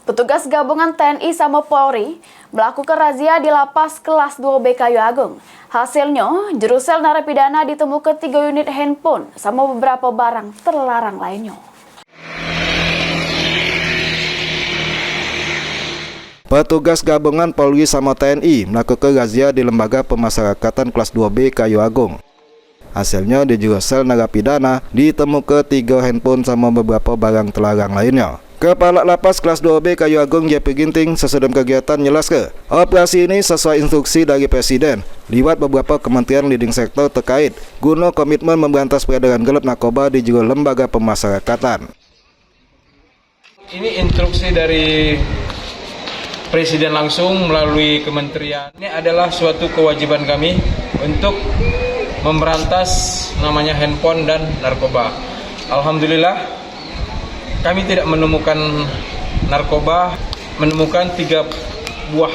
Petugas gabungan TNI sama Polri melakukan razia di lapas kelas 2B Kayu Agung. Hasilnya, jerusel narapidana ditemukan 3 unit handphone sama beberapa barang terlarang lainnya. Petugas gabungan Polri sama TNI melakukan razia di lembaga pemasyarakatan kelas 2B Kayu Agung. Hasilnya di jerusel narapidana ditemukan 3 handphone sama beberapa barang terlarang lainnya. Kepala Lapas kelas 2B Kayu Agung JP Ginting sesudah kegiatan jelaskan, operasi ini sesuai instruksi dari Presiden lewat beberapa kementerian leading sektor terkait guna komitmen memberantas peredaran gelap narkoba di jero lembaga pemasyarakatan. Ini instruksi dari Presiden langsung melalui kementerian. Ini adalah suatu kewajiban kami untuk memberantas namanya handphone dan narkoba. Alhamdulillah kami tidak menemukan narkoba, menemukan 3 buah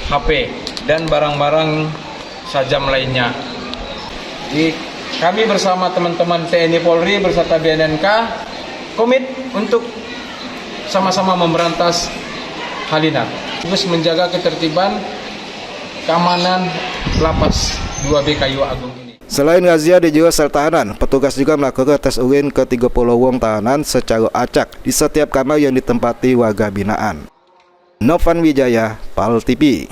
HP dan barang-barang sajam lainnya. Jadi, kami bersama teman-teman TNI Polri beserta BNNK komit untuk sama-sama memberantas hal ini. Terus menjaga ketertiban keamanan lapas 2B Kayu Agung ini. Selain razia di jero sel tahanan, petugas juga melakukan tes urin ke 30 ruang tahanan secara acak di setiap kamar yang ditempati warga binaan. Novan Wijaya, PAL TV.